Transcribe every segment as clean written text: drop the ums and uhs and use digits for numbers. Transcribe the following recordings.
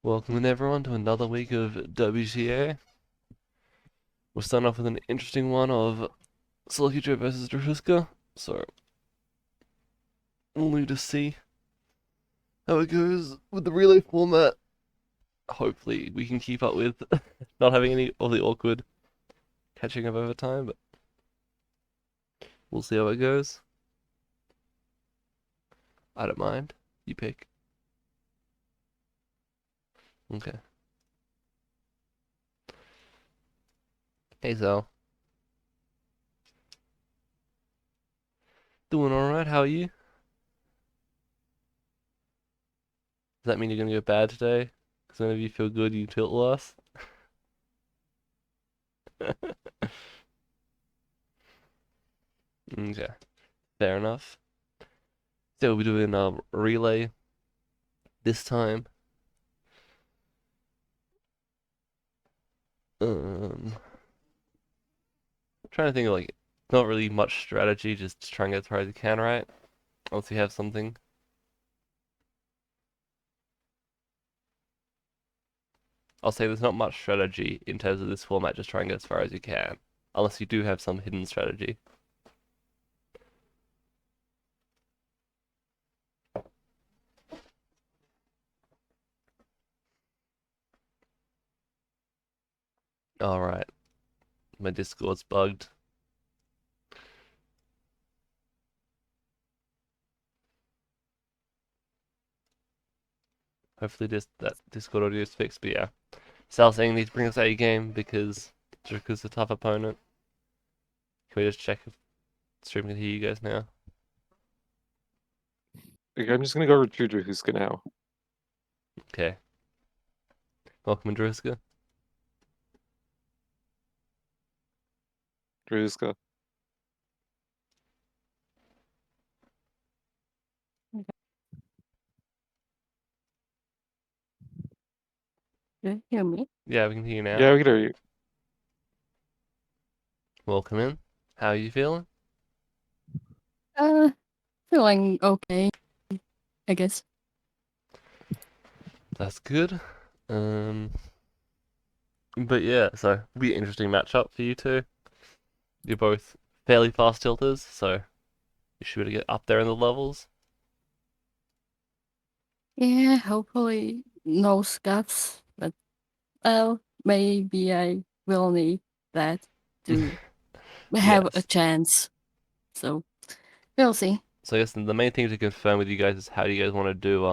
Welcome in everyone to another week of WTA. We're starting off with an interesting one of Salekijo versus Drahuska, so we'll need to see how it goes with the relay format. Hopefully we can keep up with not having any of the awkward catching up over time, but we'll see how it goes. I don't mind. You pick. Okay. Hey Zal. Doing alright, how are you? Does that mean you're gonna go bad today? Because whenever you feel good, you tilt less? Okay, fair enough. So we'll be doing a relay this time. Trying to think of like not really much strategy, just try and get as far as you can, right? Unless you have something. I'll say there's not much strategy in terms of this format, just try and get as far as you can. Unless you do have some hidden strategy. Alright, my Discord's bugged. Hopefully that Discord audio is fixed, but yeah. Sal saying you need to bring us out your game because Draku's a tough opponent. Can we just check if the stream can hear you guys now? Okay, I'm just gonna go over to Drahuska now. Okay. Welcome, Drahuska. Drahuska. Do you hear me? Yeah, we can hear you now. Yeah, we can hear you. Welcome in. How are you feeling? Uh, feeling okay, I guess. That's good. Um, but yeah, so it'll be an interesting matchup for you two. You're both fairly fast tilters, so you should be able to get up there in the levels. Yeah, hopefully no scuffs, but well, maybe I will need that to have a Yes. chance. So we'll see. So I guess the main thing to confirm with you guys is how do you guys want to do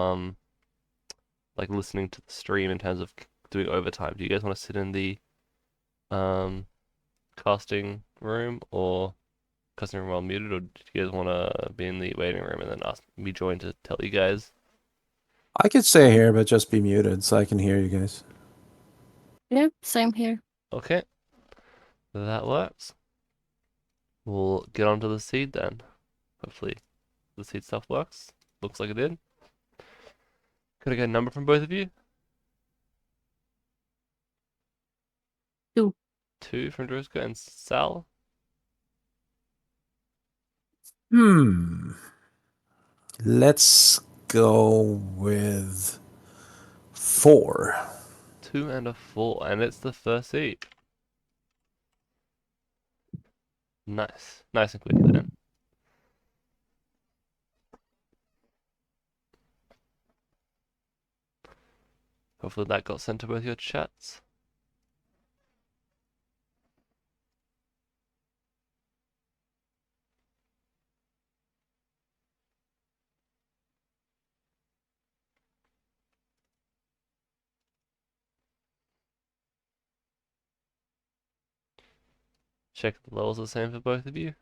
like listening to the stream in terms of doing overtime? Do you guys want to sit in the um casting room or casting room while muted, or do you guys want to be in the waiting room and then ask me join to tell you guys? I could stay here, but just be muted so I can hear you guys. Yeah, same here. Okay, that works. We'll get onto the seed then. Hopefully the seed stuff works. Looks like it did. Could I get a number from both of you? 2. 2 from Drahuska and Sal. Let's go with 4. 2 and a 4, and it's the first seed. Nice. Nice and quick then. Hopefully that got sent to both your chats. Check the levels are the same for both of you.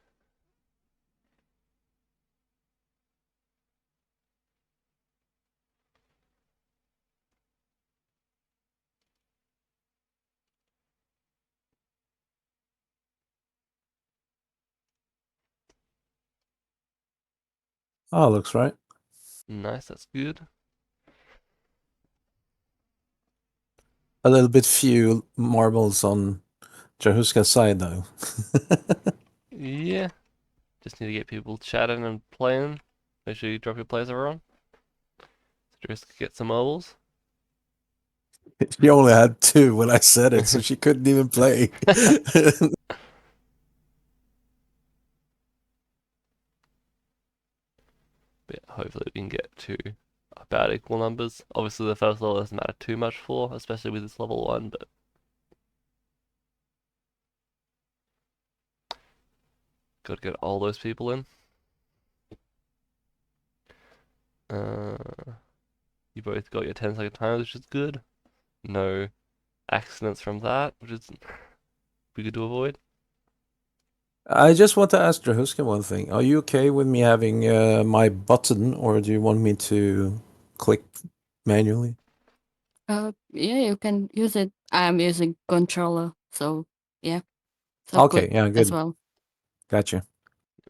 Oh, looks right. Nice, that's good. A little bit few marbles on Drahuska's side, though. Yeah. Just need to get people chatting and playing. Make sure you drop your plays everyone. So just get some mobiles. She only had 2 when I said it, so she couldn't even play. But yeah, hopefully we can get to about equal numbers. Obviously the first level doesn't matter too much for, especially with this level 1, but gotta get all those people in. You both got your 10-second timers, which is good. No accidents from that, which is be good to avoid. I just want to ask Drahuska one thing. Are you okay with me having my button, or do you want me to click manually? Yeah, you can use it. I'm using controller, so yeah, so Okay, good yeah, as good. well. Gotcha.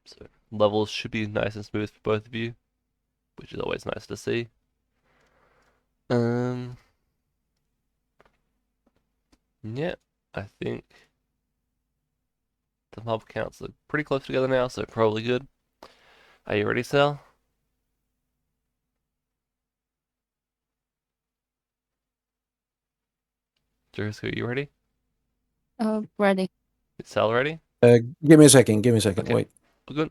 So levels should be nice and smooth for both of you, which is always nice to see. Yeah, I think the mob counts are pretty close together now, so probably good. Are you ready, Sal? Drahuska, are you ready? Ready. Is Sal ready? Give me a second. Give me a second. Okay. Wait. All good.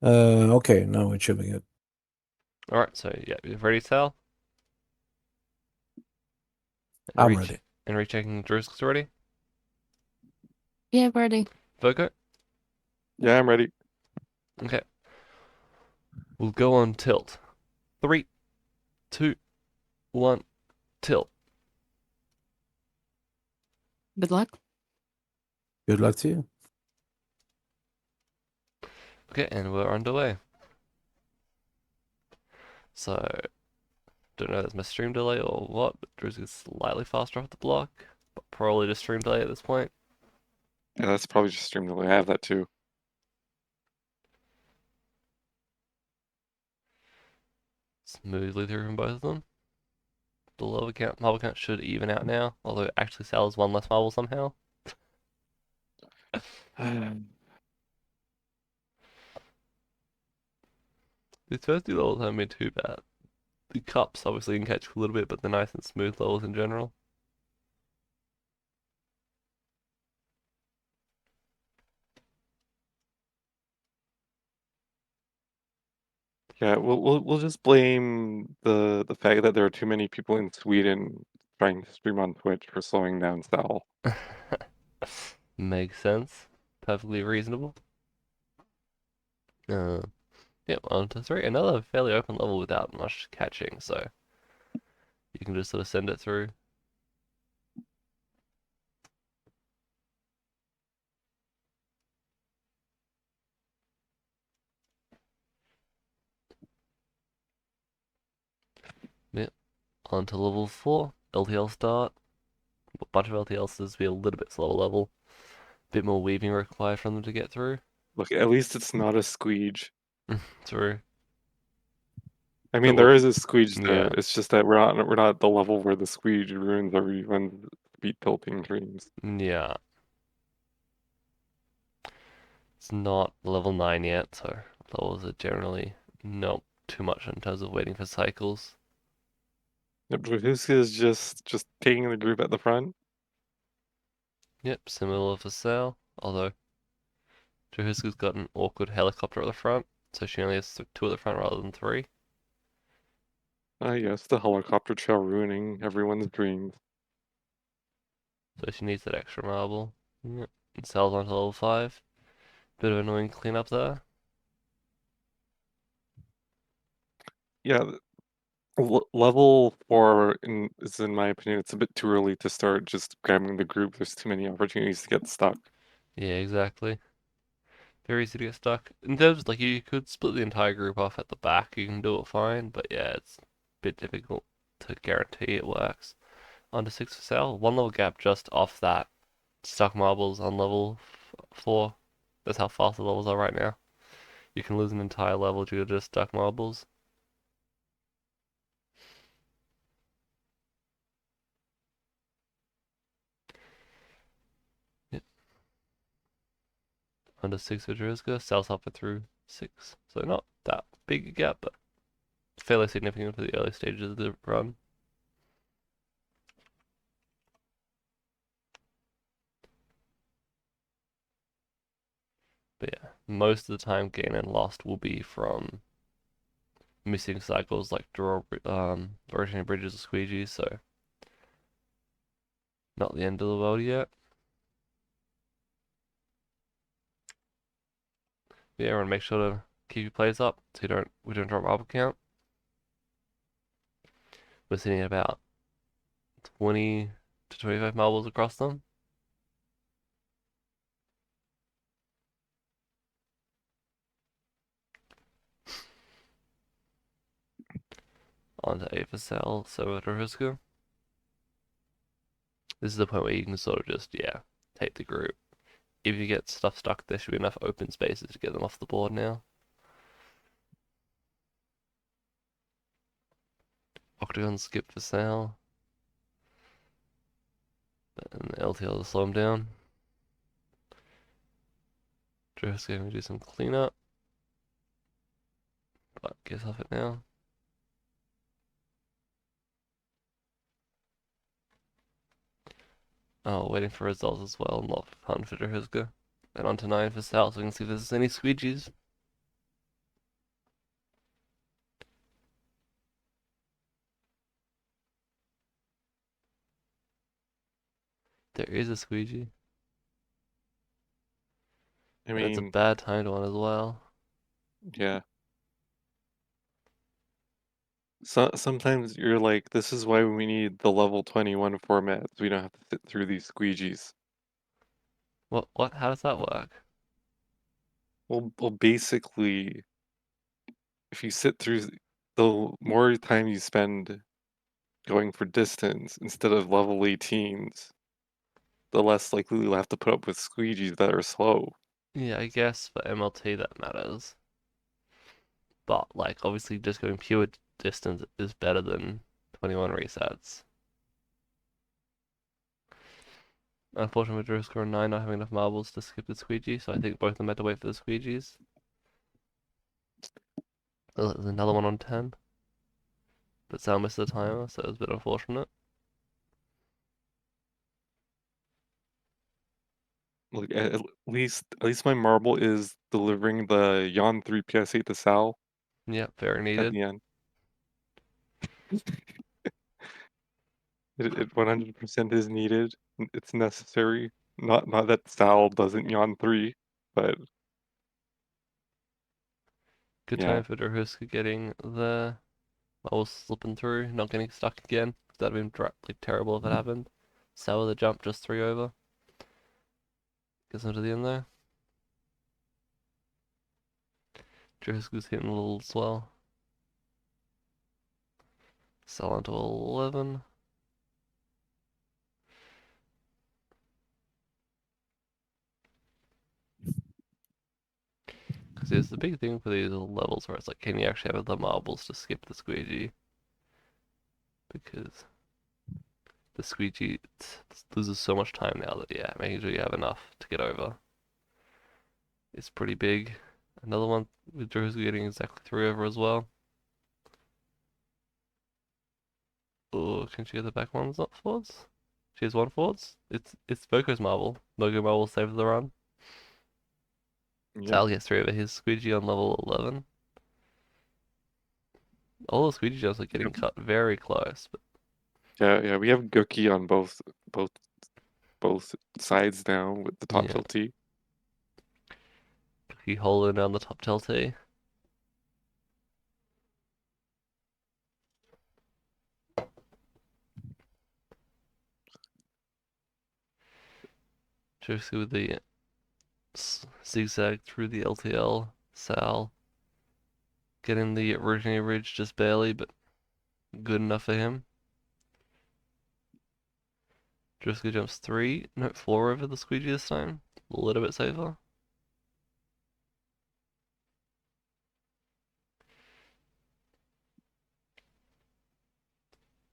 Okay, now it should be good. Alright, so yeah, you ready, Sal? And I'm ready. And rechecking Drahuska's ready? Yeah, ready. Voco? Yeah, I'm ready. Okay. We'll go on tilt. 3, 2, 1, tilt. Good luck. Good luck to you. Okay, and we're underway. So, don't know if that's my stream delay or what, but Drew's is slightly faster off the block. But probably just stream delay at this point. Yeah, that's probably just stream delay. I have that too. Smoothly through from both of them. The marble count should even out now, although actually Sal has one less marble somehow. These first 2 levels haven't been too bad. The cups obviously can catch a little bit, but they're nice and smooth levels in general. Yeah, we'll just blame the fact that there are too many people in Sweden trying to stream on Twitch for slowing down Sal. Makes sense. Perfectly reasonable. Yep, on to 3. Another fairly open level without much catching, so you can just sort of send it through. Yep, on to level 4. LTL start. A bunch of LTLs to be a little bit slower level. Bit more weaving required from them to get through. Look, at least it's not a squeege. Through. I mean, But there is a squeege there. yeah, It's just that we're not at the level where the squeege ruins everyone's beat tilting dreams. yeah. It's not level 9 yet, so levels are generally not too much in terms of waiting for cycles. Yep, Drahuska is just taking the group at the front. Yep, similar for Sal, although Drahuska's got an awkward helicopter at the front, so she only has 2 at the front rather than 3. Yes, the helicopter trail ruining everyone's dreams. So she needs that extra marble. Yep. And Sal's on to level 5. Bit of annoying cleanup there. Yeah, level 4 is, in my opinion, it's a bit too early to start just grabbing the group. There's too many opportunities to get stuck. Yeah, exactly. Very easy to get stuck. In terms, like, you could split the entire group off at the back, you can do it fine, but yeah, it's a bit difficult to guarantee it works. On to 6 for Sal. 1 level gap just off that. Stuck marbles on level 4. That's how fast the levels are right now. You can lose an entire level due to just stuck marbles. under 6 for Drahuska. Sal's halfway through 6. So not that big a gap, but fairly significant for the early stages of the run. But yeah, most of the time gain and lost will be from missing cycles like rotating bridges or squeegees, so not the end of the world yet. But yeah, everyone make sure to keep your plays up so we don't drop marble count. We're sitting at about 20 to 25 marbles across them. Onto 8 for Sal, 7 for Drahuska. This is the point where you can sort of just, yeah, take the group. If you get stuff stuck, there should be enough open spaces to get them off the board now. Octagon skip for Sal. And the LTL to slow him down. Drahuska going to do some cleanup. But gets off it now. Oh, waiting for results as well. Not fun for Drahuska. And on to 9 for Sal, so we can see if there's any squeegees. There is a squeegee. I And it's a mean, bad timed one as well. yeah. Sometimes you're like, this is why we need the level 21 format. So we don't have to sit through these squeegees. What? How does that work? Well, basically, if you sit through, the more time you spend going for distance instead of level 18s, the less likely you'll have to put up with squeegees that are slow. Yeah, I guess for MLT that matters. But, like, obviously just going pure distance is better than 21 resets. Unfortunately, Drew score 9 not having enough marbles to skip the squeegee, so I think both of them had to wait for the squeegees. There's another one on 10. But Sal missed the timer, so it was a bit unfortunate. Like at least my marble is delivering the Yon 3 PS8 to Sal Yeah, very at needed. the end. It 100% is needed. It's necessary. Not that Sal doesn't Yon 3, but Good yeah. time for Drahuska getting the marbles slipping through, not getting stuck again. That'd have been like terrible if it happened. Sal with a jump, just 3 over. Gets into the end there. Drahuska's hitting a little as well. Sal onto 11. Because it's the big thing for these levels where it's like, can you actually have the marbles to skip the squeegee? Because the squeegee loses so much time now that, yeah, making sure you have enough to get over is pretty big. Another one with Drew's getting exactly 3 over as well. Oh, can she get the back ones not forwards? She has 1 forwards? It's Voko's marble. Voco marble saves the run. Yeah. Sal gets 3 over his squeegee on level 11. All the squeegee jumps are getting cut very close, but Yeah, we have Gookie on both both sides now with the top yeah, tilt T. he holding down the top tilt T. Josie with the zigzag through the LTL. Sal getting the originating ridge just barely, but good enough for him. Drahuska jumps 3, no 4 over the squeegee this time. A little bit safer.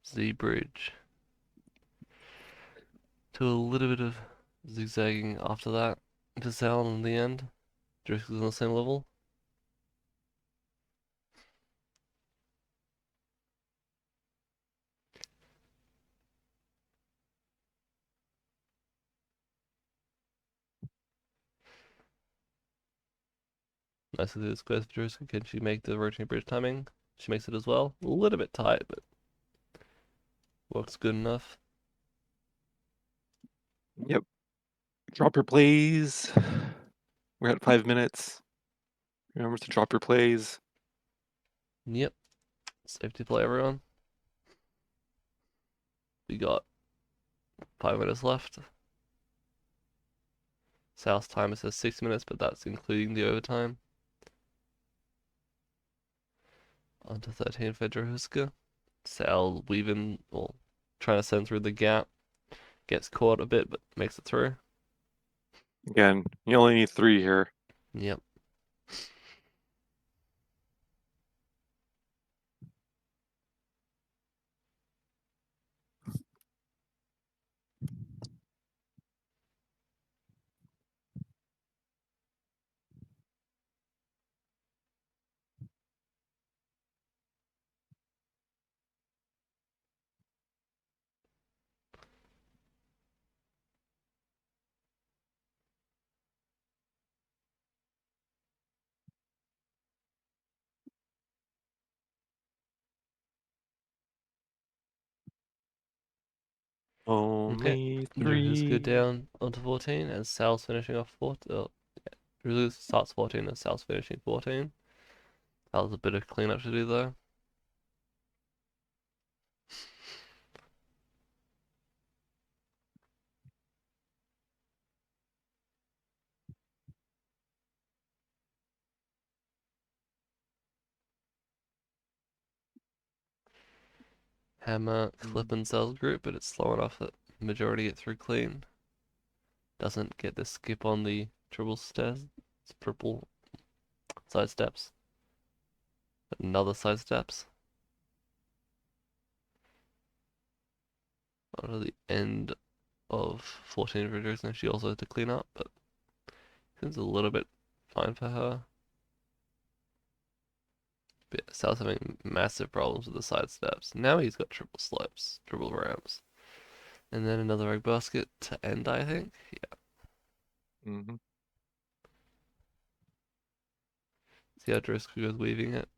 Z bridge. To a little bit of zigzagging after that to Sal in the end. Drahuska's on the same level. Nicely through the squares for Drahuska. Can she make the rotating bridge timing? She makes it as well. A little bit tight, but works good enough. Yep. Drop your plays. We're at 5 minutes. Remember to drop your plays. Yep. Safety play, everyone. We got 5 minutes left. Sal's timer says 6 minutes, but that's including the overtime. On to 13 for Drahuska. Sal weaving, well, trying to send through the gap. Gets caught a bit, but makes it through. Again, you only need 3 here. Yep. Only Drahuska 3. down onto 14, and Sal's finishing off 14. Drahuska starts 14, and Sal's finishing 14. That was a bit of cleanup to do, though. Hammer, clip, and Sal's group, but it's slow enough that majority get through clean. Doesn't get the skip on the triple stairs. It's triple side steps. Another side steps. Onto the end of 14 videos, and she also had to clean up, but seems a little bit fine for her. But yeah, Sal's having massive problems with the side steps. Now he's got triple slopes, triple ramps. And then another egg basket to end, I think. Yeah. Mm-hmm. See how Drahuska goes weaving it?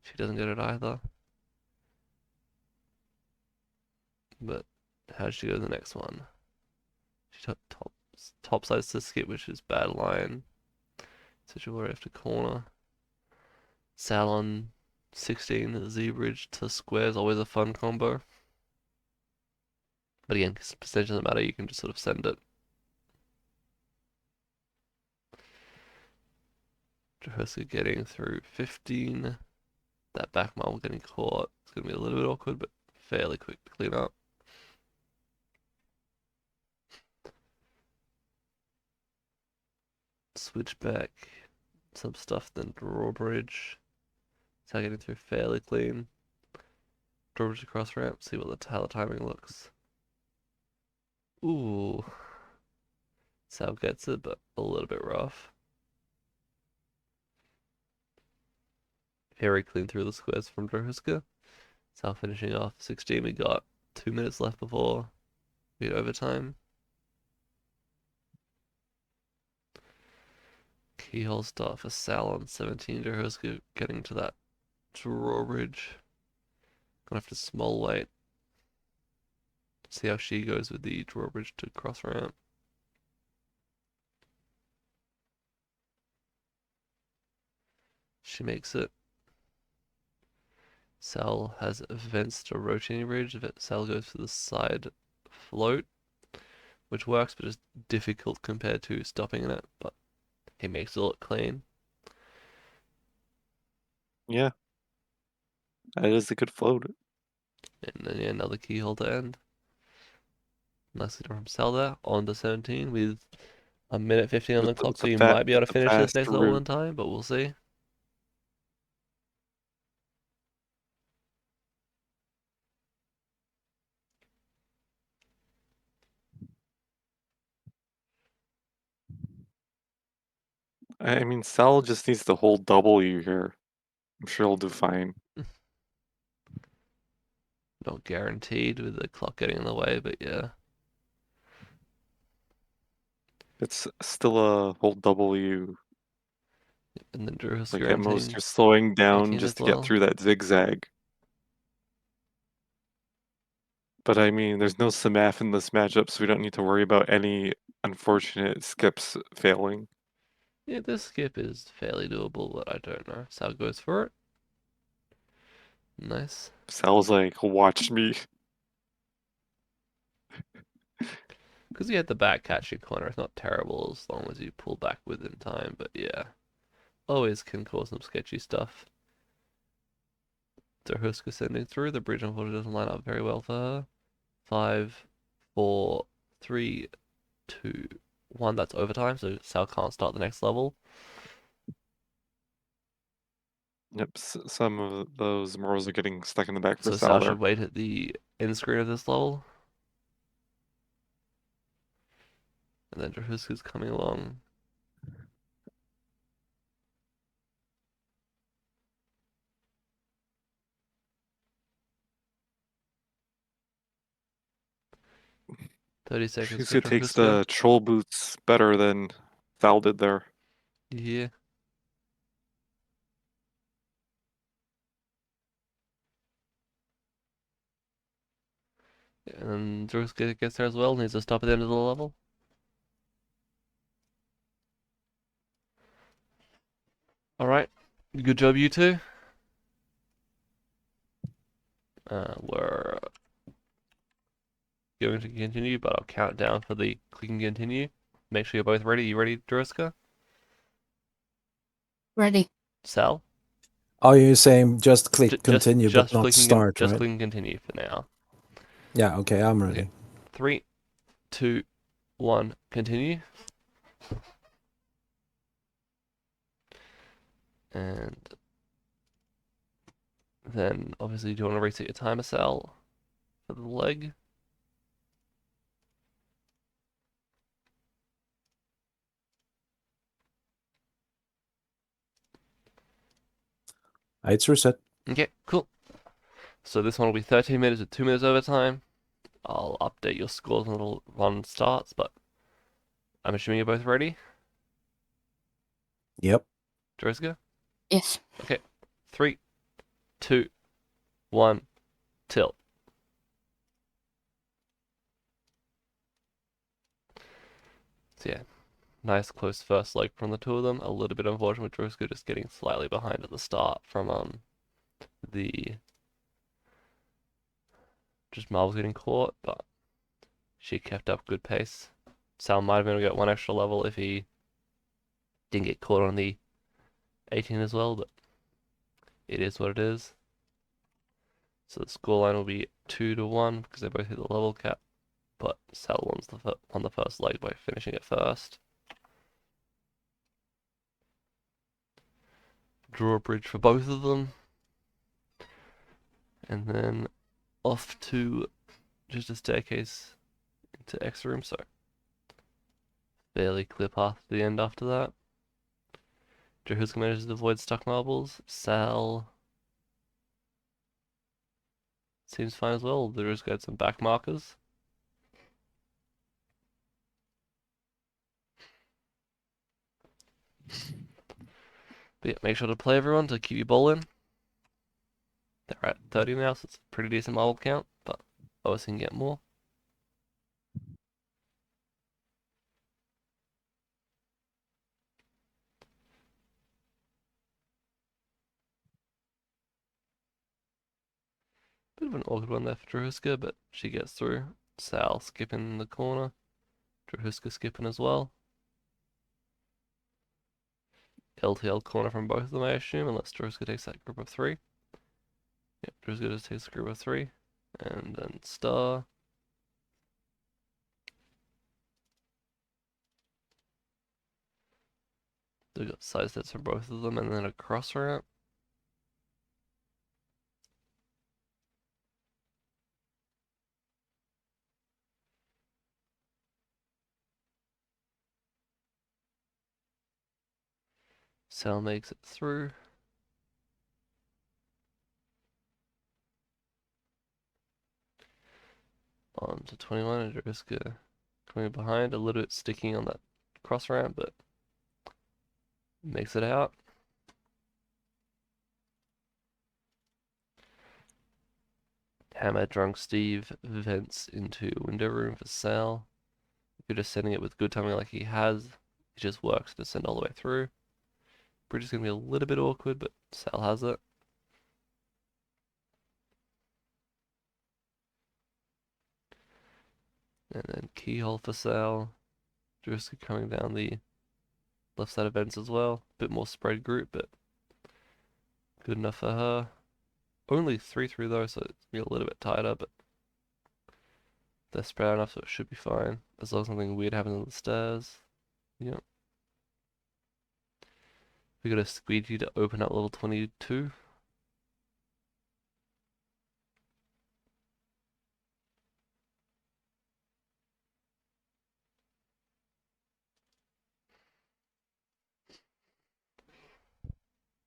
She doesn't get it either. But how does she go to the next one? She took top sides to skip, which is bad line. So she'll worry after corner. Sal on 16 Z bridge to squares, always a fun combo. But again, percentage doesn't matter, you can just sort of send it. Drahuska getting through 15. That back marble getting caught. It's going to be a little bit awkward, but fairly quick to clean up. Switch back. Some stuff, then drawbridge. Sal getting through fairly clean. Drawbridge across ramp, see what how the timing looks. Ooh. Sal gets it, but a little bit rough. Very clean through the squares from Drahuska. Sal finishing off 16. We got 2 minutes left before we get overtime. Keyhole start for Sal on 17. Drahuska getting to that drawbridge. Gonna have to small weight. See how she goes with the drawbridge to cross ramp. She makes it. Sal has vents to rotating bridge. Sal goes for the side float, which works, but is difficult compared to stopping in it. But he makes it look clean. Yeah. That is a good float. And then yeah, another keyhole to end. Nicely done from Sal there. On to 17 with a minute 15 on the clock, so you might be able to finish this next level in time, but we'll see. I mean, Sal just needs to hold W here. I'm sure he'll do fine. Not guaranteed with the clock getting in the way, but yeah. It's still a hold W. And then Drahuska Like at most, entering you're slowing down 18 just as to get well. through that zigzag. But I mean, there's no Samaf in this matchup, so we don't need to worry about any unfortunate skips failing. Yeah, this skip is fairly doable, but I don't know. Sal goes for it. Nice. Sal's like, watch me. Because he had the back catching corner, it's not terrible as long as you pull back within time, but yeah. Always can cause some sketchy stuff. Drahuska sending through, the bridge unfortunately doesn't line up very well for her. 5, 4, 3, 2, 1, that's overtime, so Sal can't start the next level. Yep, some of those morals are getting stuck in the back for So Sal Sal there. should wait at the end screen of this level. And then Drahuska's coming along. $30 for Drahuska takes Drahuska. the troll boots better than Sal did there. Yeah. And then Drahuska gets there as well, needs to stop at the end of the level. Alright, good job you two. We're going to continue, but I'll count down for the click and continue. Make sure you're both ready. You ready, Drahuska? Ready. Sal? Are you saying just click continue but not start, just right? click and continue for now. Yeah, okay, I'm ready. Okay. 3, 2, 1, continue. And then obviously do you want to reset your timer, Sal, for the leg? It's reset. Okay, cool. So this one will be 13 minutes with 2 minutes overtime. I'll update your scores when the run starts, but I'm assuming you're both ready. Yep. Drahuska? Yes. Okay. 3, 2, 1, tilt. So yeah, nice close first leg from the two of them. A little bit unfortunate with Drahuska just getting slightly behind at the start from the just marbles getting caught, but she kept up good pace. Sal might have been able to get one extra level if he didn't get caught on the 18 as well, but it is what it is. So the scoreline will be 2-1 because they both hit the level cap, but Sal won the first leg by finishing it first. Draw a bridge for both of them, and then off to just a staircase into X room, so fairly clear path to the end after that. Drahuska manages to avoid stuck marbles. Sal seems fine as well. Drahuska had some back markers. But yeah, make sure to play everyone to keep your ball in. They're at 30 now, so it's a pretty decent marble count, but obviously can get more. Bit of an awkward one there for Drahuska, but she gets through. Sal skipping in the corner. Drahuska skipping as well. LTL corner from both of them, I assume, unless Drahuska takes that group of 3. Yep, Drahuska just takes a group of 3. And then star. They've got side steps for both of them, and then a cross ramp. Sal makes it through. On to 21, and Drahuska coming behind, a little bit sticking on that cross ramp, but makes it out. Hammer Drunk Steve vents into window room for Sal. If you're just sending it with good timing like he has, it just works to send all the way through. Bridge is going to be a little bit awkward, but Sal has it. And then keyhole for Sal. Drahuska coming down the left side of vents as well. Bit more spread group, but good enough for her. Only 3 through though, so it's be a little bit tighter, but they're spread out enough, so it should be fine. As long as nothing weird happens on the stairs. Yep. We got a squeegee to open up level 22.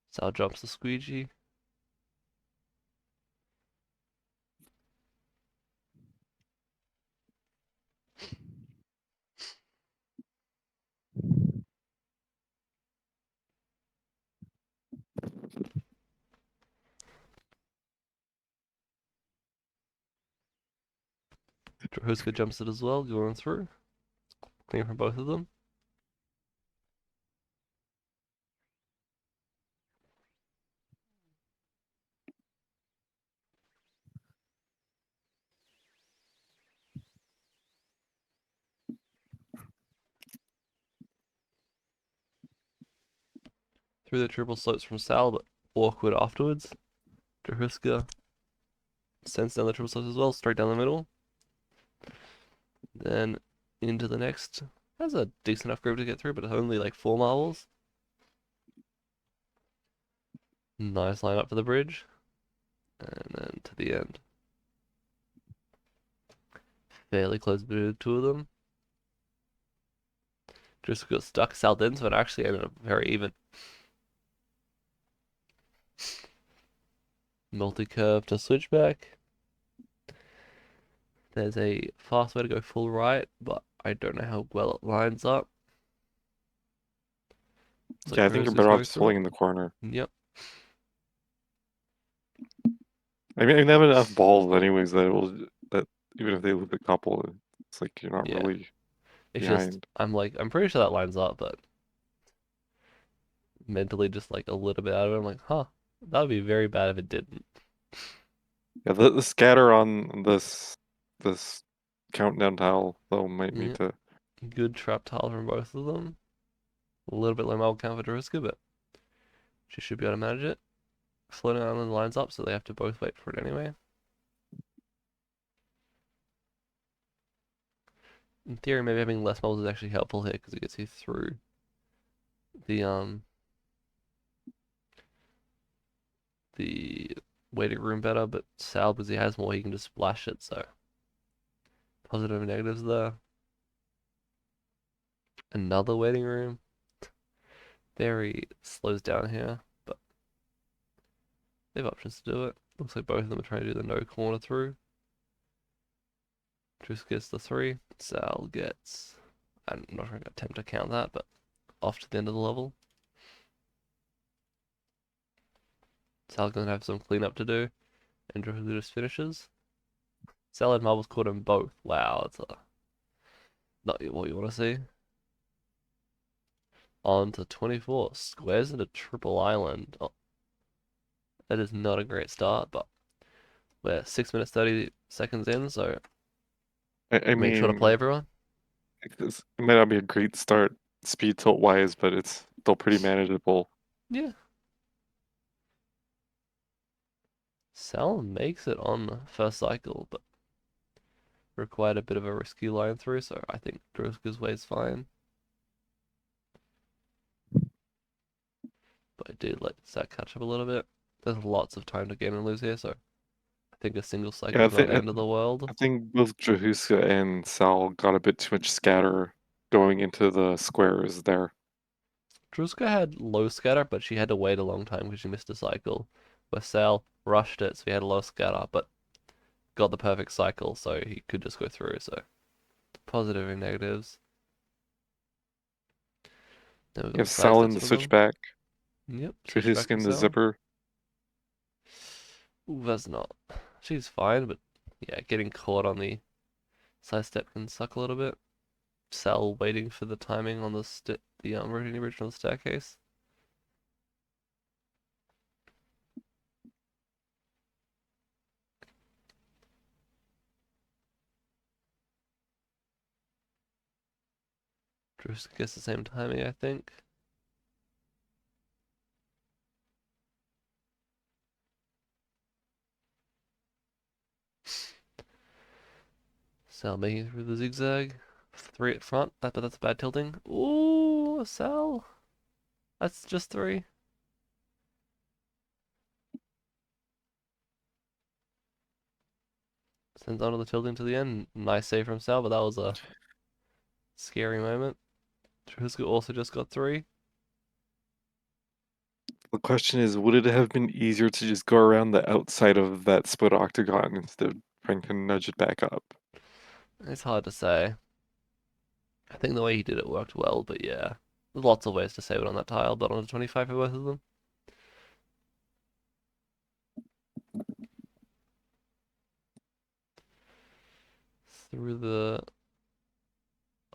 Sal jumps the squeegee. Drahuska jumps it as well, going through. Clean from both of them. Through the triple slopes from Sal, but awkward afterwards. Drahuska sends down the triple slopes as well, straight down the middle. Then into the next. Has a decent enough group to get through, but it's only like 4 marbles. Nice line up for the bridge. And then to the end. Fairly close between the two of them. Just got stuck. Sal didn't, so it actually ended up very even. Multi-curve to switchback. There's a fast way to go full right, but I don't know how well it lines up. So Yeah, I think you're Drahuska's better off going just through. pulling in the corner. Yep. I mean, they have enough balls anyways that it will that even if they lose a couple, it's like you're not Yeah. really It's just, behind. I'm pretty sure that lines up, but mentally just like a little bit out of it. I'm like, huh, that would be very bad if it didn't. Yeah, the scatter on this countdown tile though might need Yeah. to. Good trap tile from both of them. A little bit low marble count for Drahuska, but she should be able to manage it. Floating island lines up, so they have to both wait for it anyway. In theory, maybe having less marbles is actually helpful here because it gets you through the waiting room better, but Sal, because he has more, he can just splash it, so positive and negatives there. Another waiting room. Very slows down here, but they have options to do it. Looks like both of them are trying to do the no corner through. Truce gets the 3. Sal gets, I'm not going to attempt to count that, but off to the end of the level. Sal's going to have some cleanup to do, and Drahuska just finishes. Sal had marbles caught in both. Wow, it's not what you want to see. On to 24. Squares into triple island. Oh, that is not a great start, but we're 6 minutes 30 seconds in, so I make sure to mean, play everyone. it might not be a great start speed tilt wise, but it's still pretty manageable. Yeah. Sal makes it on the first cycle, but required a bit of a risky line through, so I think Drahuska's way is fine. But I did let Zach catch up a little bit. There's lots of time to gain and lose here, so I think a single cycle Yeah, is not the end of the world. I think both Drahuska and Sal got a bit too much scatter going into the squares there. Drahuska had low scatter, but she had to wait a long time because she missed a cycle. Where Sal rushed it, so he had a low scatter, but got the perfect cycle, so he could just go through. So positive and negatives. Then we've You got have the side Sal in steps the for them. switchback, Yep, switch back Drahuska from in the Sal. zipper. Ooh, that's not. She's fine, but yeah, getting caught on the side step can suck a little bit. Sal waiting for the timing on the rotating bridge on the staircase. Drahuska gets the same timing, I think. Sal making it through the zigzag. 3 at front. That's bad tilting. Ooh, Sal. That's just 3. Sends on to the tilting to the end. Nice save from Sal, but that was a scary moment. Drahuska also just got 3. The question is, would it have been easier to just go around the outside of that split octagon instead of trying to nudge it back up? It's hard to say. I think the way he did it worked well, but yeah. There's lots of ways to save it on that tile, but on a 25 for both of them. Through the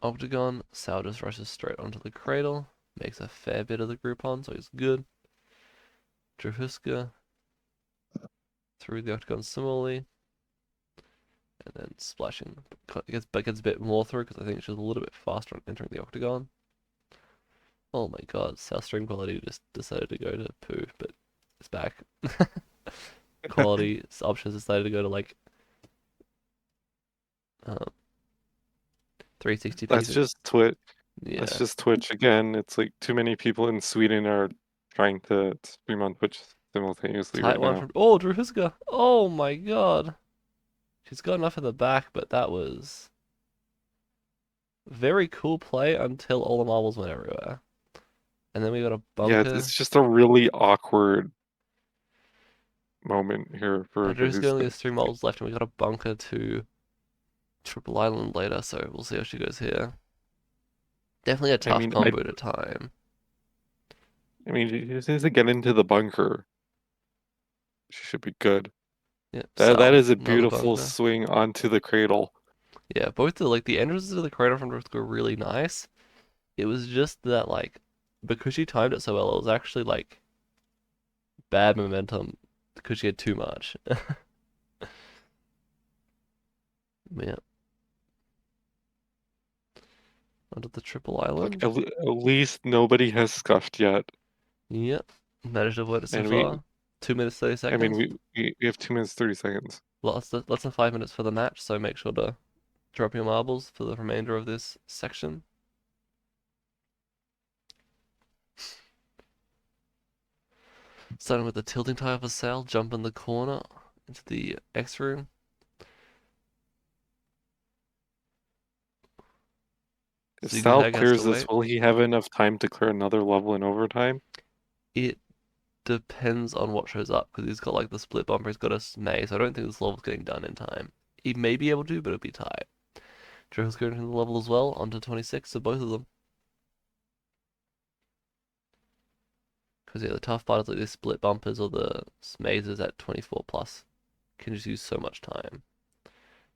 octagon, Sal just rushes straight onto the cradle. Makes a fair bit of the Groupon, so he's good. Drahuska through the octagon similarly. And then splashing. Gets a bit more through because I think she's a little bit faster on entering the octagon. Oh my god, Sal's stream quality just decided to go to poo, but it's back. Quality options decided to go to like 360p. That's just Twitch. Yeah. That's just Twitch again. It's like too many people in Sweden are trying to stream on Twitch simultaneously Tight right one now. from Drahuska. Oh my god. She's got enough in the back, but that was very cool play until all the marbles went everywhere. And then we got a Yeah, bunker. it's just a really awkward moment here for Drahuska only Drahuska. has 3 marbles left, and we got a bunker to Triple Island later, so we'll see how she goes here. Definitely a tough mean, combo to time. I mean, she just needs to get into the bunker. She should be good. Yep, That Sal, is a another beautiful bunker. swing onto the cradle. Yeah, both the entrances to the crater from Drahuska were really nice. It was just that because she timed it so well, it was actually bad momentum because she had too much. Yeah. Onto the Triple Like Island. at least nobody has scuffed yet. Yep. Managed to avoid it so And far. 2 minutes 30 I mean, seconds. we have 2 minutes 30 seconds. Less than 5 minutes for the match, so make sure to drop your marbles for the remainder of this section. Starting with the tilting tile for Sal, jump in the corner into the X room. If Sal Zigzag has clears to this, wait. will he have enough time to clear another level in overtime? It depends on what shows up, because he's got the split bumper, he's got a maze, so I don't think this level's getting done in time. He may be able to, but it'll be tight. Drahuska going into the level as well, onto 26, so both of them. Because yeah, the tough part is the split bumpers or the mazes at 24 plus can just use so much time.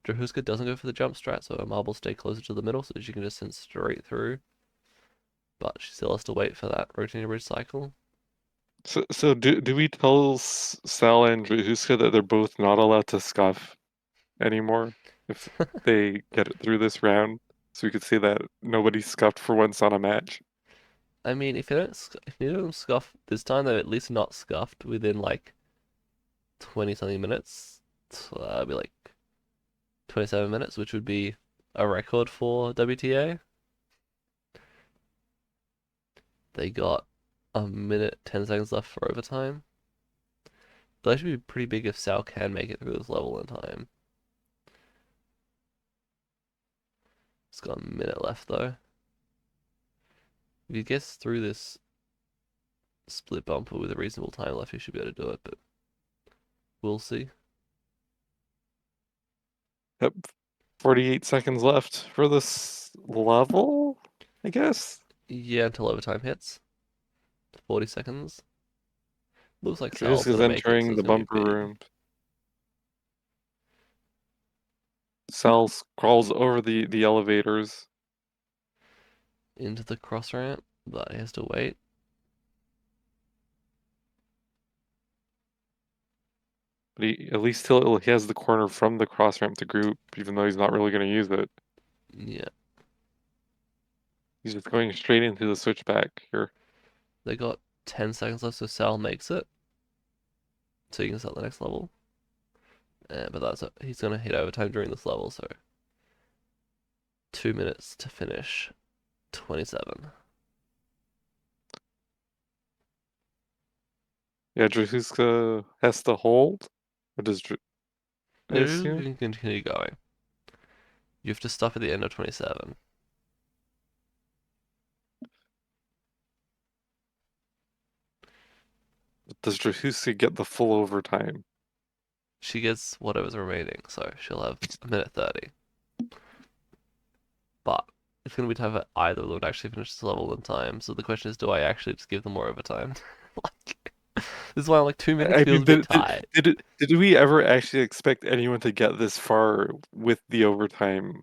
Drahuska doesn't go for the jump strat, so her marbles stay closer to the middle, so she can just send straight through. But she still has to wait for that rotating bridge cycle. So do we tell Sal and Drahuska that they're both not allowed to scuff anymore if they get it through this round? So we could say that nobody scuffed for once on a match. I mean, if neither of them scuff this time, they're at least not scuffed within 20 something minutes. So that'd be 27 minutes, which would be a record for WTA. They got a minute 10 seconds left for overtime. That should be pretty big if Sal can make it through this level in time. It's got a minute left though. If he gets through this split bumper with a reasonable time left, he should be able to do it, but we'll see. Yep. 48 seconds left for this level, I guess. Yeah, until overtime hits. 40 seconds. Looks like Sal's Drahuska's gonna make it, so entering it's the gonna be bumper big. room. Sal crawls over the elevators. Into the cross ramp, but he has to wait. But at least he has the corner from the cross ramp to group, even though he's not really going to use it. Yeah, He's just going straight into the switchback here. they got 10 seconds left, so Sal makes it. So you can start the next level. But he's gonna hit overtime during this level, so 2 minutes to finish 27. Yeah, Drahuska has to hold. Or does I You assume? can continue going. You have to stop at the end of 27. Does Drahuska get the full overtime? She gets whatever's remaining, so she'll have a minute 30. But it's gonna be tough for either of them to actually finish this level in time. So the question is, do I actually just give them more overtime? Like, this is why like 2 minutes I feels mean, a bit tight. did we ever actually expect anyone to get this far with the overtime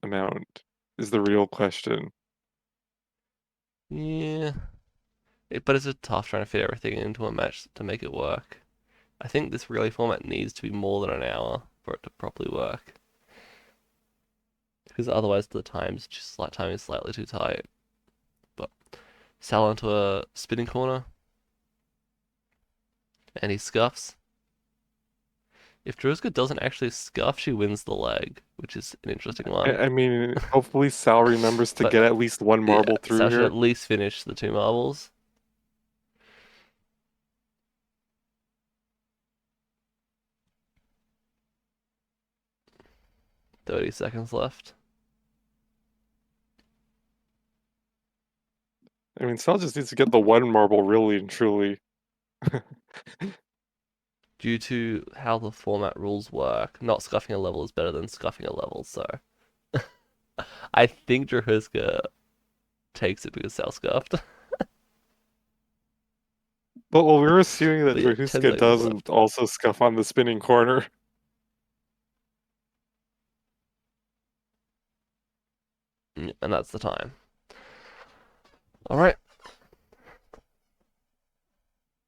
amount? Is the real question. Yeah, but it's just tough trying to fit everything into a match to make it work. I think this relay format needs to be more than an hour for it to properly work. Because otherwise the timing is slightly too tight. But Sal into a spinning corner. And he scuffs. If Drahuska doesn't actually scuff, she wins the leg, which is an interesting one. I mean, hopefully Sal remembers to But, get at least one marble yeah, through Sal should here. at least finish the 2 marbles. "30 seconds left." I mean, Sal just needs to get the one marble, really and truly. Due to how the format rules work, not scuffing a level is better than scuffing a level, so I think Drahuska takes it because Sal scuffed. But well, we were assuming that But yeah, 10 Drahuska seconds doesn't left. also scuff on the spinning corner. And that's the time. Alright.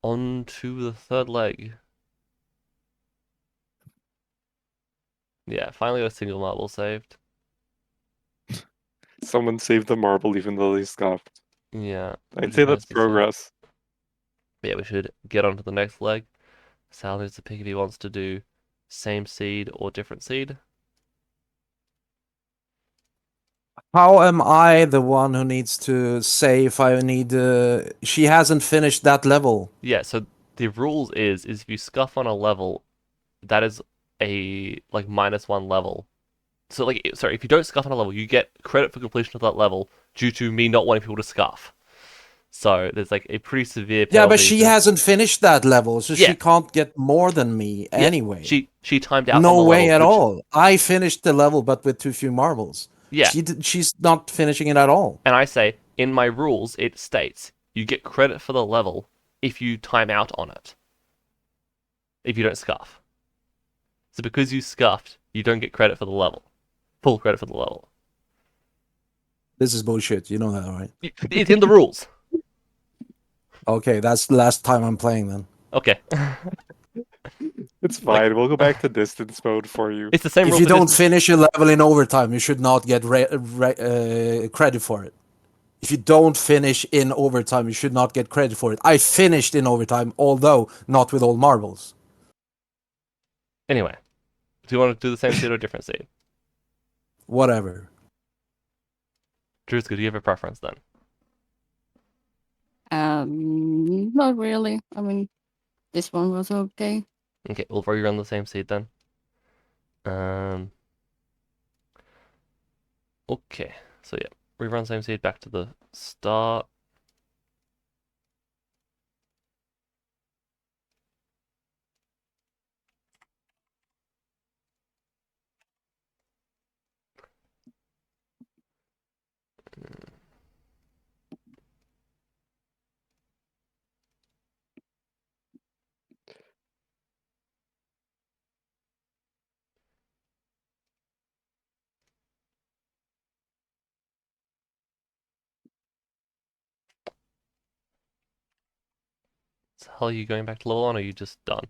On to the third leg. Yeah, finally got a single marble saved. Someone saved the marble even though they scuffed. Yeah, I'd which say is nice that's to see. progress. But yeah, we should get on to the next leg. Sal needs to pick if he wants to do same seed or different seed. How am I the one who needs to say if I need? She hasn't finished that level. Yeah, so the rules is if you scuff on a level, that is a like -1 level. So like, sorry, if you don't scuff on a level, you get credit for completion of that level due to me not wanting people to scuff. So there's like a pretty severe Yeah, penalty. but she hasn't finished that level, so Yeah. she can't get more than me Yeah, anyway. she timed out on No the way level, at which, all. I finished the level, but with too few marbles. yeah. She's not finishing it at all. And I say, in my rules, it states you get credit for the level if you time out on it. If you don't scuff. So because you scuffed, you don't get credit for the level. Full credit for the level. This is bullshit. You know that, right? It's in the rules. Okay, that's the last time I'm playing then. Okay. It's Like- fine. We'll go back to distance mode for you. It's the same If rule you for don't distance. finish a level in overtime, you should not get credit for it. If you don't finish in overtime, you should not get credit for it. I finished in overtime, although not with all marbles. Anyway, do you want to do the same seed or different seed? Whatever. Drahuska, do you have a preference then? Not really. I mean, this one was okay. Okay, we'll rerun the same seed then. Okay, so yeah, rerun same seed back to the start. So hell, are you going back to level 1 or are you just done?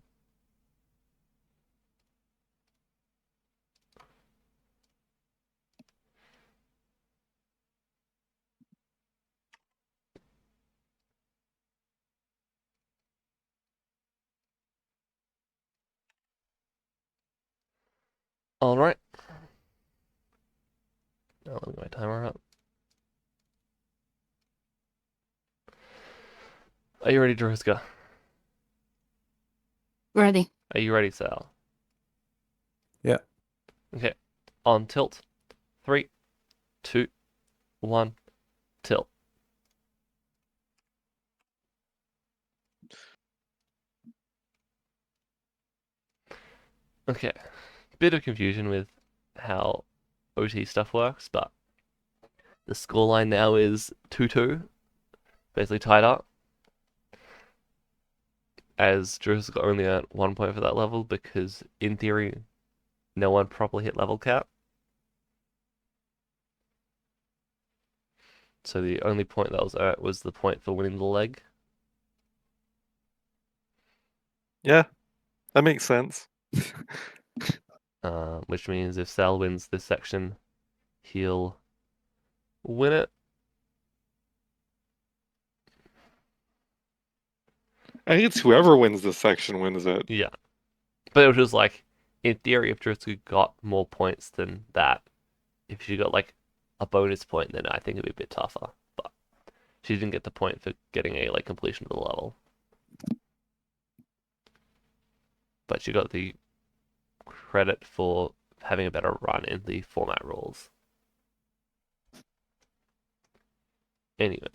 Alright. Now let me get my timer up. Are you ready, Drahuska? Ready. Are you ready, Sal? Yeah. Okay. On tilt. 3, 2, 1, tilt. Okay. Bit of confusion with how OT stuff works, but the scoreline now is 2-2. Basically tied up. As Drahuska only earned 1 point for that level because, in theory, no one properly hit level cap. So the only point that was earned was the point for winning the leg. Yeah, that makes sense. Which means if Sal wins this section, he'll win it. I think it's whoever wins this section wins it. Yeah. But it was just like, in theory, if Drahuska got more points than that, if she got like a bonus point, then I think it'd be a bit tougher. But she didn't get the point for getting a like completion of the level. But she got the credit for having a better run in the format rules. Anyway,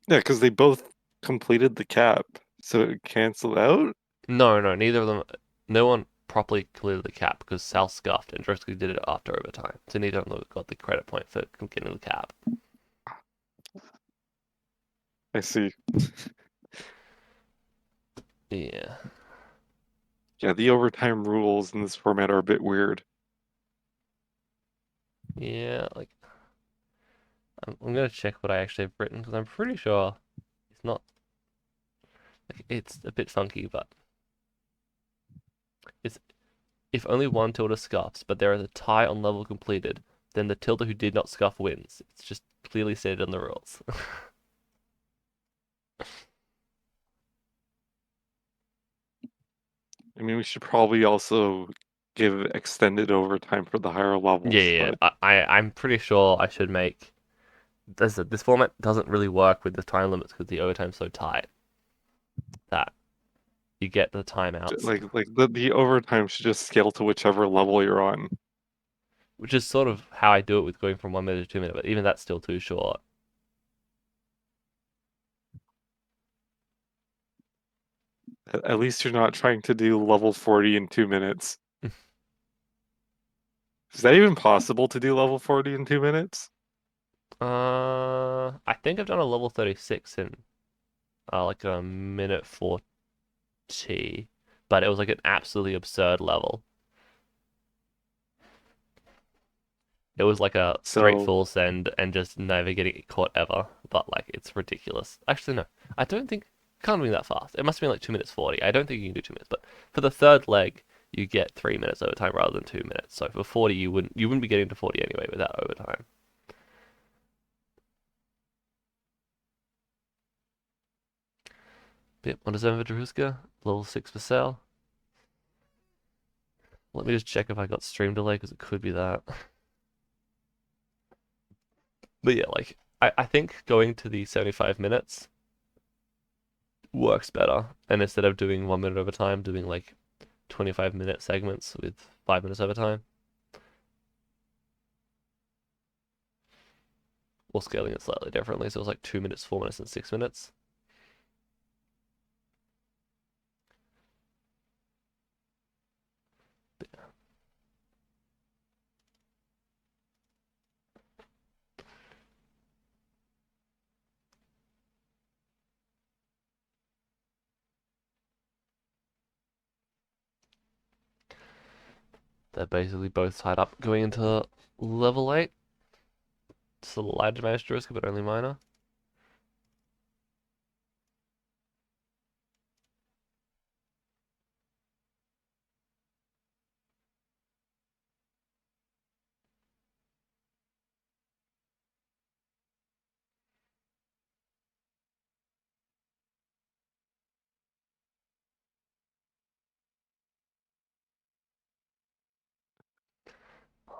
Yeah, because they both completed the cap, so it canceled out. no, neither of them, no one properly cleared the cap because Sal scuffed and Drahuska did it after overtime. So neither of them got the credit point for getting the cap. I see. Yeah. Yeah, the overtime rules in this format are a bit weird. Yeah, like, I'm gonna check what I actually have written because I'm pretty sure it's not, like, it's a bit funky, but it's if only one tilter scuffs, but there is a tie on level completed, then the tilter who did not scuff wins. It's just clearly stated in the rules. I mean, we should probably also give extended overtime for the higher levels. Yeah. But I'm pretty sure I should make this format doesn't really work with the time limits because the overtime's so tight that you get the timeouts, like the overtime should just scale to whichever level you're on. which is sort of how I do it with going from 1 minute to 2 minutes, but even that's still too short. At least you're not trying to do level 40 in 2 minutes. Is that even possible to do level 40 in 2 minutes? I think I've done a level 36 in like a minute 40, but it was like an absolutely absurd level. It was like a straight So full send and just never getting caught ever, but like it's ridiculous. Actually, no, I don't think can't be that fast. It must have been like 2 minutes 40. I don't think you can do 2 minutes, but for the third leg, you get 3 minutes overtime rather than 2 minutes. So for 40, you wouldn't be getting to 40 anyway without overtime. Yep, on December Drahuska, level 6 for sale. Let me just check if I got stream delay because it could be that. But yeah, like I think going to the 75 minutes works better. And instead of doing 1 minute overtime, doing like 25-minute segments with 5 minutes overtime. Or scaling it slightly differently, so it was like 2 minutes, 4 minutes, and 6 minutes. They're basically both tied up going into level 8. It's a light damage risk, but only minor.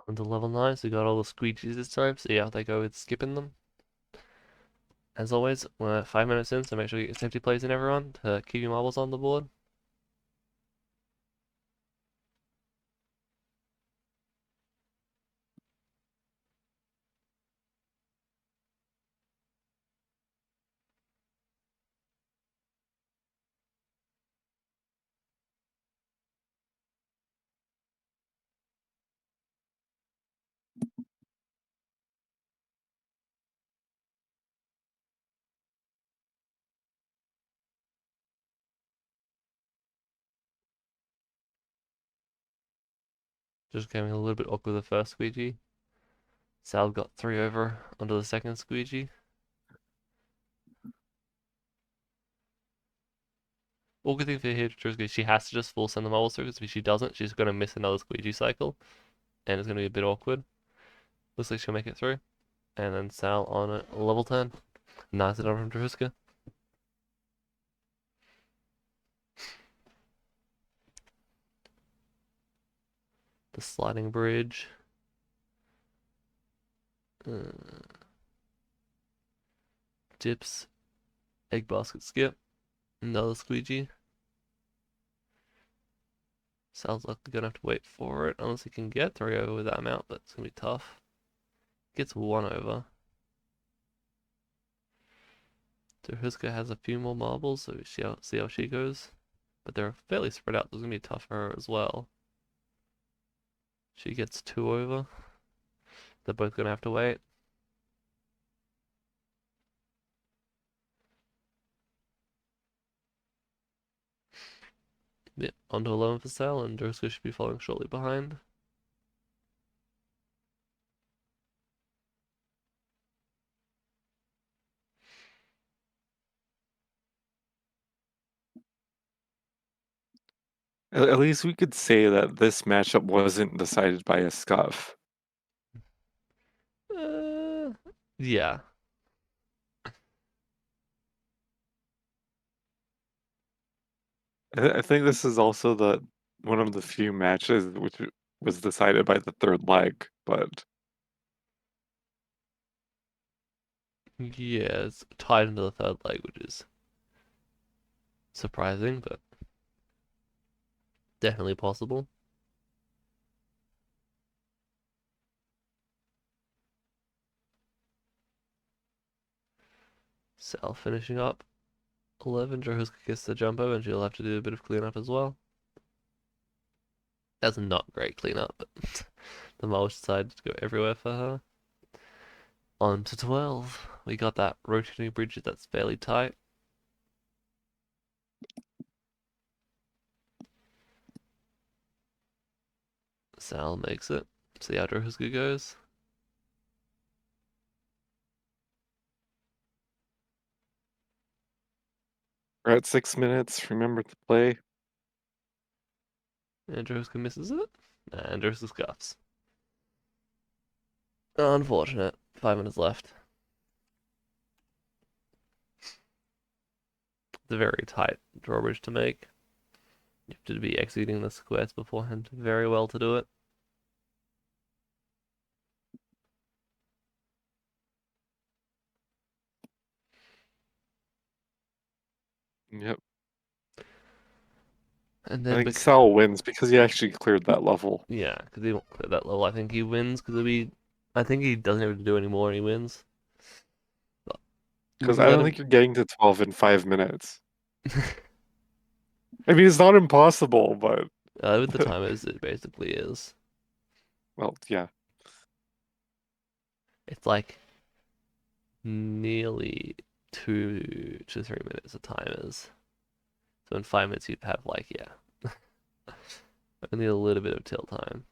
Onto level 9, so we got all the squeegees this time, so yeah, they go with skipping them. As always, we're 5 minutes in, so make sure you get safety plays in everyone to keep your marbles on the board. Just getting a little bit awkward with the first squeegee. Sal got 3 over onto the second squeegee. All good thing for here, Drahuska, she has to just full send the marbles through, because if she doesn't, she's going to miss another squeegee cycle, and it's going to be a bit awkward. Looks like she'll make it through. And then Sal on a level 10. Nice it on from Drahuska. The sliding bridge. Dips. Egg basket skip. Another squeegee. Sal's likely gonna have to wait for it, unless he can get 3 over with that amount, but it's gonna be tough. Gets 1 over. Drahuska has a few more marbles, so see how she goes. But they're fairly spread out, so it's gonna be tough for her as well. She gets 2 over. They're both gonna have to wait. Yeah, onto 11 for Sal, and Drahuska should be following shortly behind. At least we could say that this matchup wasn't decided by a scuff. Yeah. I think this is also one of the few matches which was decided by the third leg, but Yeah, it's tied into the third leg, which is surprising, but definitely possible. Sal finishing up 11. Drahuska gets the jumbo, and she'll have to do a bit of cleanup as well. That's not great cleanup, but the mulch decided to go everywhere for her. On to 12. We got that rotating bridge that's fairly tight. Sal makes it. See how Drahuska goes. we're at 6 minutes. Remember to play. And Drahuska misses it. And Drahuska scuffs. Unfortunate. 5 minutes left. It's a very tight drawbridge to make. You have to be executing the squares beforehand very well to do it. Yep. And I then think Sal wins because he actually cleared that level. yeah, because he won't clear that level. I think he wins because I think he doesn't have to do any more and he wins. But we Because can I let don't him. think you're getting to 12 in 5 minutes. I mean, it's not impossible, but With the timers, it basically is. well, yeah. It's like nearly 2 to 3 minutes of timers. So in 5 minutes, you'd have like, yeah, only a little bit of tilt time.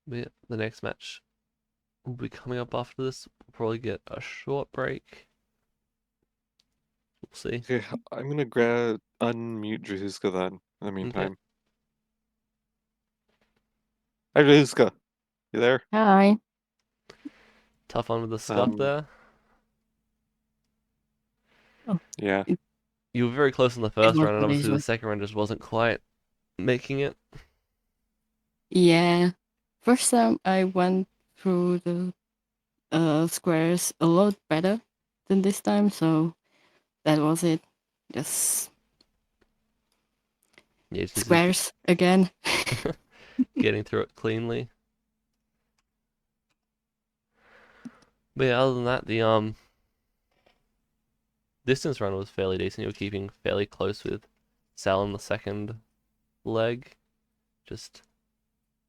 But yeah, the next match will be coming up after this. We'll probably get a short break. We'll see. Okay, I'm gonna unmute Drahuska then in the meantime. Hi, Drahuska. You there? Hi. Tough one with the scuff there. Yeah. You were very close in the It first was round, and what it obviously the was. second round just wasn't quite making it. Yeah. First time I went through the squares a lot better than this time, so that was it. Just Yeah, it's just squares again. getting through it cleanly. But yeah, other than that, the distance run was fairly decent. You were keeping fairly close with Sal in the second leg. Just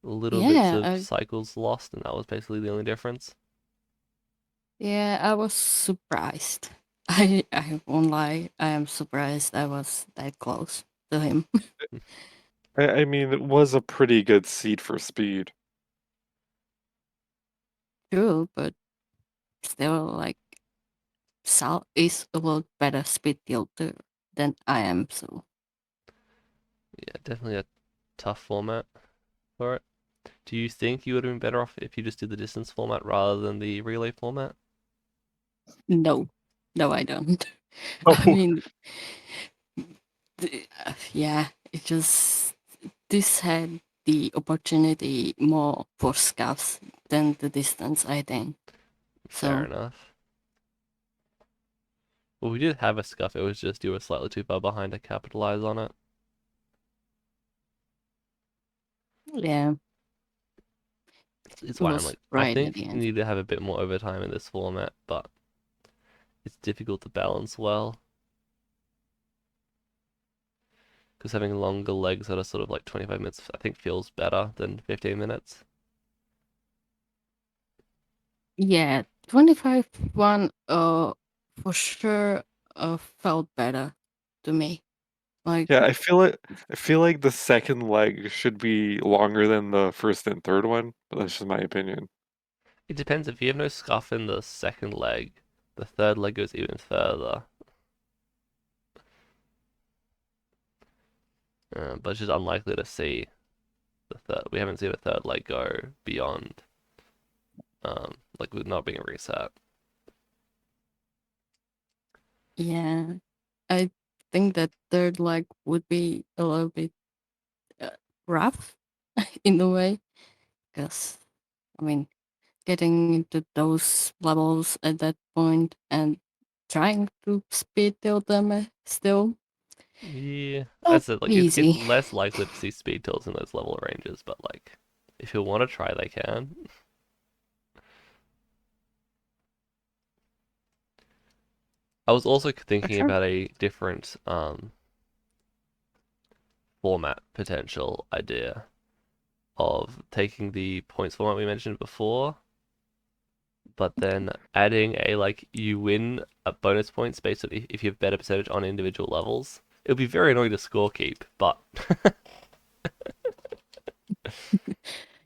little bits Yeah, of cycles lost, and that was basically the only difference. I was surprised. I won't lie. I am surprised I was that close to him. I mean, it was a pretty good seed for speed. True, but still, like, Sal is a lot better speed tilter than I am, so Yeah, definitely a tough format for it. Do you think you would have been better off if you just did the distance format rather than the relay format? no. No, I don't. Oh, I mean, yeah, it just this had the opportunity more for scuffs than the distance, I think. Fair So enough. Well, we did have a scuff, it was just you were slightly too far behind to capitalize on it. yeah, It's it why I'm was like, I right at think the you end. need to have a bit more overtime in this format, but it's difficult to balance well. Because having longer legs that are sort of like 25 minutes, I think feels better than 15 minutes. Yeah, 25 one for sure felt better to me. Like yeah, I feel like the second leg should be longer than the first and third one, but that's just my opinion. It depends. If you have no scuff in the second leg, the third leg goes even further. But it's just unlikely to see the third. We haven't seen a third leg go beyond, like with not being a reset. yeah, I think that third leg would be a little bit rough in a way because I mean getting into those levels at that point and trying to speed tilt them still Yeah, not as I said, like it's easy. less likely to see speed tilts in those level ranges, but like if you want to try, they can. I was also For thinking sure. about a different format potential idea of taking the points format we mentioned before, but then adding a like you win a bonus points based on if you have better percentage on individual levels. It would be very annoying to score keep, but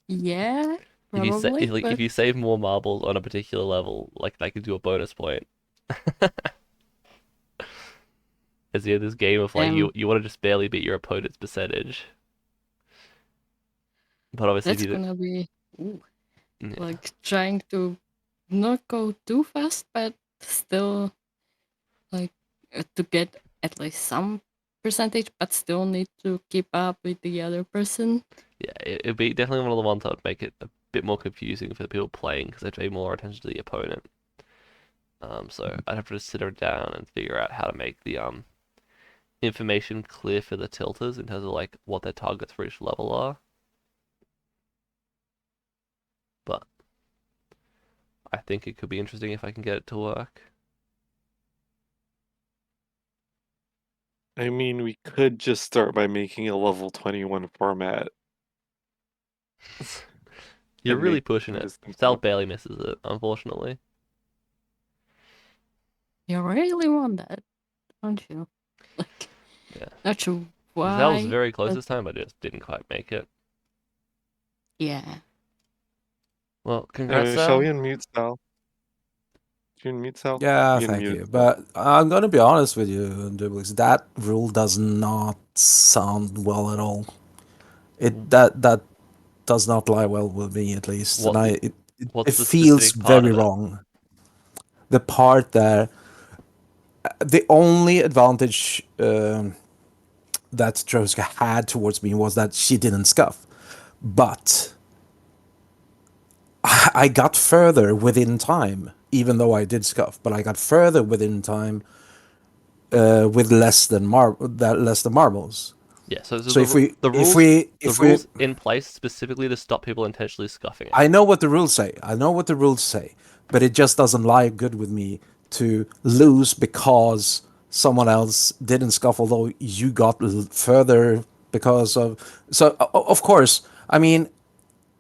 Yeah, if you sa probably, if but you save more marbles on a particular level, like that could do a bonus point. As you have this game of like um, you want to just barely beat your opponent's percentage, but obviously if that's you gonna be ooh, yeah. like trying to not go too fast, but still like to get at least some percentage, but still need to keep up with the other person. Yeah, it'd be definitely one of the ones that would make it a bit more confusing for the people playing because they'd pay more attention to the opponent. So I'd have to just sit down and figure out how to make the information clear for the tilters in terms of like what their targets for each level are. But I think it could be interesting if I can get it to work. I mean, we could just start by making a level 21 format You're and really make pushing it. distance Sal one. barely misses it, unfortunately. You really want that, don't you? Like, Yeah. not sure Sal was why, very close but this time, but just didn't quite make it. yeah. Well, congrats, Shall we Sal. unmute Sal? Can you unmute Sal? Yeah, You can thank mute you. Sal. But I'm gonna be honest with you, Dublix. That rule does not sound well at all. That does not lie well with me at least, and What the it what's the feels specific part very of it? wrong. The part there the only advantage that Drahuska had towards me was that she didn't scuff. But I got further within time, even though I did scuff. But I got further within time with less than marbles. Yeah, so So if we the if rules we the if we rules in place specifically to stop people intentionally scuffing it. I know what the rules say. I know what the rules say, but it just doesn't lie good with me to lose because someone else didn't scuff, although you got further because of. So of course, I mean,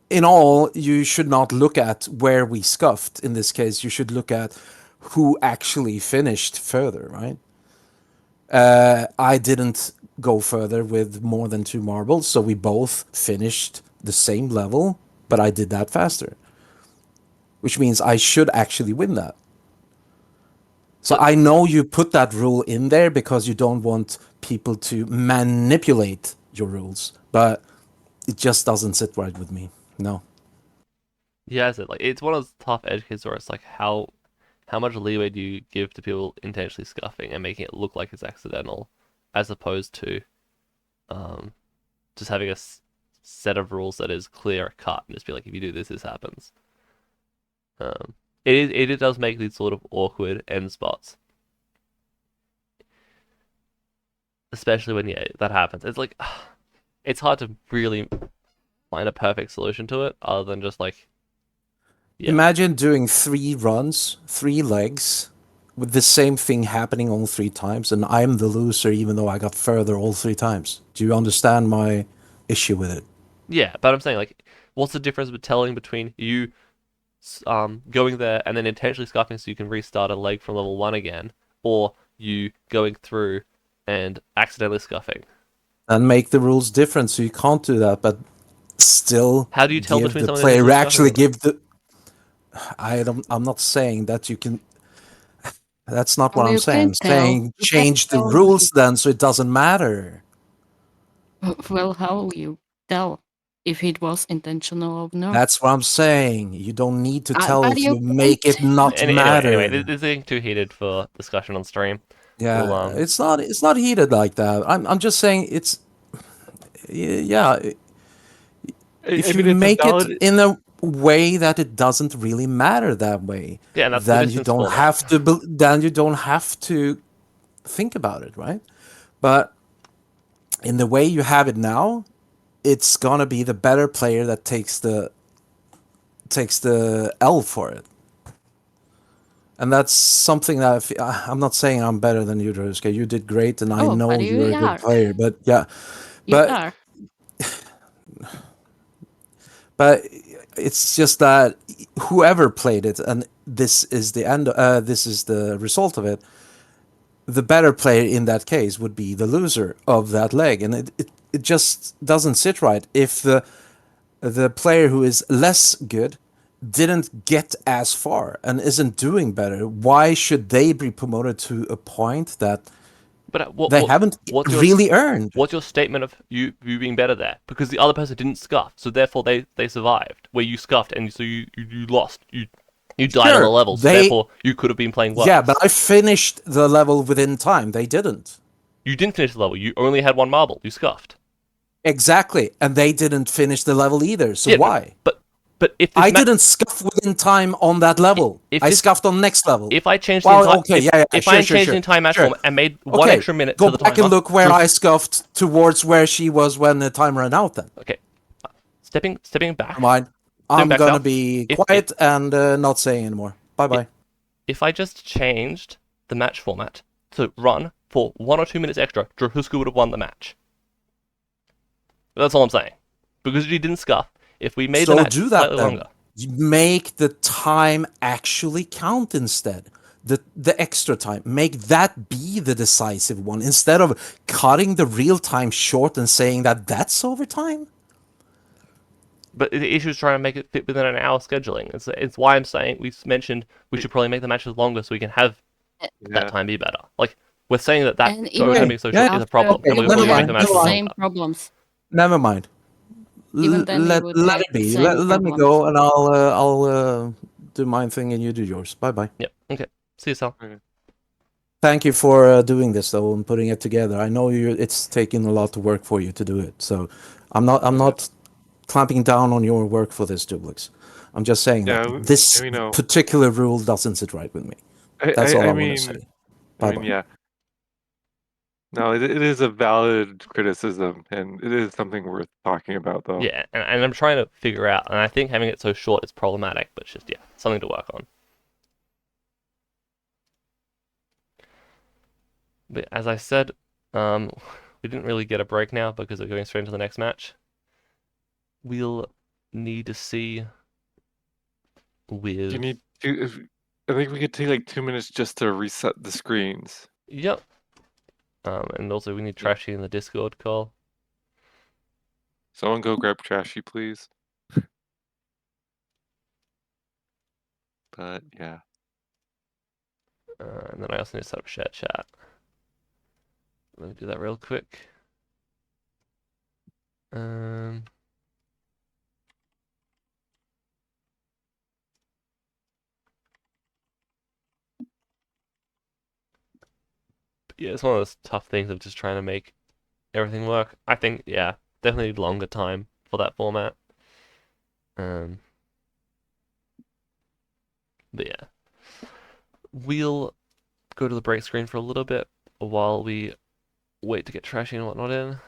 in all, you should not look at where we scuffed. In this case, you should look at who actually finished further, right? I didn't go further with more than 2 marbles, so we both finished the same level, but I did that faster, which means I should actually win that. So I know you put that rule in there because you don't want people to manipulate your rules, but it just doesn't sit right with me. No. Yeah, it's one of those tough edge cases where it's like how much leeway do you give to people intentionally scuffing and making it look like it's accidental, as opposed to just having a set of rules that is clear cut and just be like, if you do this, this happens. It does make these sort of awkward end spots, especially when that happens. It's like it's hard to really find a perfect solution to it, other than just like. Yeah. Imagine doing 3 runs, 3 legs, with the same thing happening all 3 times, and I'm the loser even though I got further all 3 times. Do you understand my issue with it? Yeah, but I'm saying, like, what's the difference between you going there and then intentionally scuffing so you can restart a leg from level 1 again, or you going through and accidentally scuffing? And make the rules different so you can't do that, but still How do you tell give between the someone player intentionally actually scuffing? give the. I'm not saying that you can. That's not what Well, I'm you saying. can I'm tell. saying You can change the tell rules then so it doesn't matter. Well, how will you tell if it was intentional or not? That's what I'm saying. You don't need to tell But if you you make it not Anyway, matter. this is getting too heated for discussion on stream. Yeah, We'll, it's not heated like that. I'm just saying it's yeah. I If you mean, it's a make it valid. in a way that it doesn't really matter that way, Yeah, and that's the then you distance don't format. have to. Then you don't have to think about it, right? But in the way you have it now, it's gonna be the better player that takes the L for it. And that's something that I'm not saying I'm better than you, Drahuska. You did great, and I Oh, know but you you're a good are. player. But yeah, You but are. but it's just that whoever played it, and this is the end. This is the result of it. The better player in that case would be the loser of that leg, and it just doesn't sit right if the player who is less good didn't get as far and isn't doing better. Why should they be promoted to a point that But they haven't really earned? What's your statement of you being better there? Because the other person didn't scuff, so therefore they survived. Where you scuffed, and so you lost. You died on the Sure, level, so therefore you could have been playing worse. Yeah, but I finished the level within time. They didn't. You didn't finish the level. You only had 1 marble. You scuffed. Exactly, and they didn't finish the level either. So Yeah, why? But if this I didn't scuff within time on that level. I scuffed on next level. If I changed Well, the entire, okay, if sure, I sure, changed sure, the entire match sure. format and made 1 extra minute Go to the back timer, and look where I scuffed towards where she was when the time ran out. Then. Okay, stepping back. Never mind. I'm back gonna now. be quiet and not saying anymore. Bye bye. If I just changed the match format to run for 1 or 2 minutes extra, Drahuska would have won the match. That's all I'm saying. Because you didn't scuff, if we made the match do that slightly then. longer. Make the time actually count instead. The extra time. Make that be the decisive one instead of cutting the real time short and saying that that's overtime. But the issue is trying to make it fit within an hour scheduling. It's why I'm saying we mentioned we should probably make the matches longer so we can have that time be better. Like, we're saying that And going even being so short is a problem. after, And we you probably would make the have matches the longer. same problems. Never mind. Even then, you let would let have it the be. same Let me problems. go, and I'll do my thing, and you do yours. Bye bye. Yep. Okay. See you, Sal. Okay. Thank you for doing this though and putting it together. I know it's taking a lot of work for you to do it. So I'm Yeah. not clamping down on your work for this, Dublix. I'm just saying that Yeah, this we know. particular rule doesn't sit right with me. That's all I want to say. I Bye mean, bye. yeah. No, it is a valid criticism, and it is something worth talking about, though. Yeah, and I'm trying to figure out, and I think having it so short is problematic, but it's just, yeah, something to work on. But as I said, we didn't really get a break now because we're going straight into the next match. We'll need to see You with... need to. I think we could take like 2 minutes just to reset the screens. Yep. And also we need Trashy in the Discord call. Someone go grab Trashy, please. But yeah. And then I also need to set up shared chat. Let me do that real quick. Yeah, it's one of those tough things of just trying to make everything work. I think, yeah, definitely need longer time for that format. But yeah, we'll go to the break screen for a little bit while we wait to get Trashy and whatnot in.